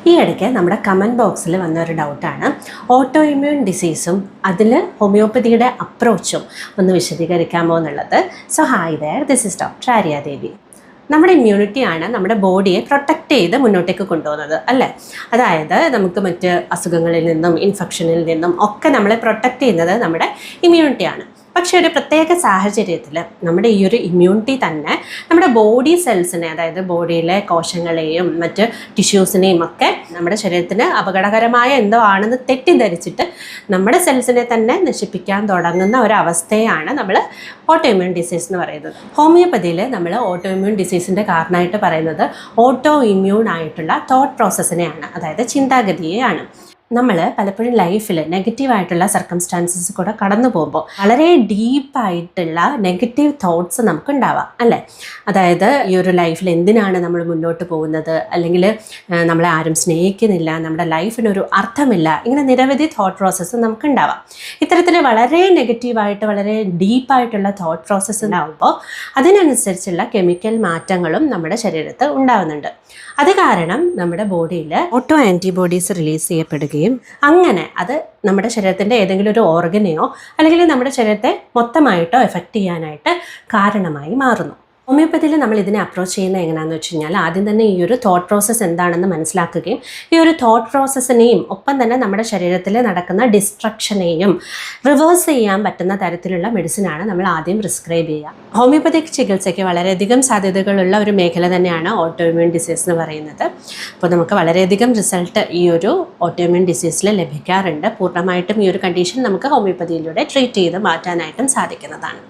ഈ ഇടയ്ക്ക് നമ്മുടെ കമൻറ്റ് ബോക്സിൽ വന്നൊരു ഡൗട്ടാണ് ഓട്ടോ ഇമ്മ്യൂൺ ഡിസീസും അതിൽ ഹോമിയോപ്പതിയുടെ അപ്രോച്ചും ഒന്ന് വിശദീകരിക്കാമോ എന്നുള്ളത്. So hi there, this is doctor Aryadevi. നമ്മുടെ ഇമ്മ്യൂണിറ്റിയാണ് നമ്മുടെ ബോഡിയെ പ്രൊട്ടക്റ്റ് ചെയ്ത് മുന്നോട്ടേക്ക് കൊണ്ടുപോകുന്നത് അല്ലേ. അതായത് നമുക്ക് മറ്റ് അസുഖങ്ങളിൽ നിന്നും ഇൻഫെക്ഷനിൽ നിന്നും ഒക്കെ നമ്മളെ പ്രൊട്ടക്റ്റ് ചെയ്യുന്നത് നമ്മുടെ ഇമ്മ്യൂണിറ്റിയാണ്. പക്ഷേ ഒരു പ്രത്യേക സാഹചര്യത്തിൽ നമ്മുടെ ഈ ഒരു ഇമ്മ്യൂണിറ്റി തന്നെ നമ്മുടെ ബോഡി സെൽസിനെ, അതായത് ബോഡിയിലെ കോശങ്ങളെയും മറ്റ് ടിഷ്യൂസിനെയും ഒക്കെ നമ്മുടെ ശരീരത്തിന് അപകടകരമായ എന്തോ ആണെന്ന് തെറ്റിദ്ധരിച്ചിട്ട് നമ്മുടെ സെൽസിനെ തന്നെ നശിപ്പിക്കാൻ തുടങ്ങുന്ന ഒരവസ്ഥയാണ് നമ്മൾ ഓട്ടോ ഇമ്മ്യൂൺ ഡിസീസ് എന്ന് പറയുന്നത്. ഹോമിയോപ്പതിയിൽ നമ്മൾ ഓട്ടോ ഇമ്മ്യൂൺ ഡിസീസിൻ്റെ കാരണമായിട്ട് പറയുന്നത് ഓട്ടോ ഇമ്മ്യൂൺ ആയിട്ടുള്ള തോട്ട് പ്രോസസ്സിനെയാണ്, അതായത് ചിന്താഗതിയെയാണ്. നമ്മൾ പലപ്പോഴും ലൈഫിൽ നെഗറ്റീവായിട്ടുള്ള സർക്കംസ്റ്റാൻസസ് കൂടെ കടന്നു പോകുമ്പോൾ വളരെ ഡീപ്പായിട്ടുള്ള നെഗറ്റീവ് തോട്ട്സ് നമുക്ക് ഉണ്ടാവാം അല്ലേ. അതായത് ഈ ഒരു ലൈഫിൽ എന്തിനാണ് നമ്മൾ മുന്നോട്ട് പോകുന്നത്, അല്ലെങ്കിൽ നമ്മളെ ആരും സ്നേഹിക്കുന്നില്ല, നമ്മുടെ ലൈഫിനൊരു അർത്ഥമില്ല, ഇങ്ങനെ നിരവധി തോട്ട് പ്രോസസ്സ് നമുക്ക് ഉണ്ടാവാം. ഇത്തരത്തിൽ വളരെ നെഗറ്റീവായിട്ട് വളരെ ഡീപ്പായിട്ടുള്ള തോട്ട് പ്രോസസ്സ് ഉണ്ടാകുമ്പോൾ അതിനനുസരിച്ചുള്ള കെമിക്കൽ മാറ്റങ്ങളും നമ്മുടെ ശരീരത്തിൽ ഉണ്ടാകുന്നുണ്ട്. അത് കാരണം നമ്മുടെ ബോഡിയിൽ ഓട്ടോ ആൻറ്റിബോഡീസ് റിലീസ് ചെയ്യപ്പെടുകയും അങ്ങനെ അത് നമ്മുടെ ശരീരത്തിൻ്റെ ഏതെങ്കിലും ഒരു ഓർഗനെയോ അല്ലെങ്കിൽ നമ്മുടെ ശരീരത്തെ മൊത്തമായിട്ടോ എഫക്റ്റ് ചെയ്യാനായിട്ട് കാരണമായി മാറുന്നു. ഹോമിയോപ്പതിയിൽ നമ്മൾ ഇതിനെ അപ്രോച്ച് ചെയ്യുന്നത് എങ്ങനെയാണെന്ന് വെച്ച് കഴിഞ്ഞാൽ ആദ്യം തന്നെ ഈ ഒരു തോട്ട് പ്രോസസ്സ് എന്താണെന്ന് മനസ്സിലാക്കുകയും ഈ ഒരു തോട്ട് പ്രോസസ്സിനെയും ഒപ്പം തന്നെ നമ്മുടെ ശരീരത്തിൽ നടക്കുന്ന ഡിസ്ട്രക്ഷനെയും റിവേഴ്സ് ചെയ്യാൻ പറ്റുന്ന തരത്തിലുള്ള മെഡിസിനാണ് നമ്മൾ ആദ്യം പ്രിസ്ക്രൈബ് ചെയ്യുക. ഹോമിയോപ്പതിക് ചികിത്സയ്ക്ക് വളരെയധികം സാധ്യതകളുള്ള ഒരു മേഖല തന്നെയാണ് ഓട്ടോ ഇമ്മ്യൂൺ ഡിസീസ് എന്ന് പറയുന്നത്. അപ്പോൾ നമുക്ക് വളരെയധികം റിസൾട്ട് ഈ ഒരു ഓട്ടോ ഇമ്മ്യൂൺ ഡിസീസിൽ ലഭിക്കാറുണ്ട്. പൂർണ്ണമായിട്ടും ഈ ഒരു കണ്ടീഷൻ നമുക്ക് ഹോമിയോപ്പതിയിലൂടെ ട്രീറ്റ് ചെയ്ത് മാറ്റാനായിട്ടും സാധിക്കുന്നതാണ്.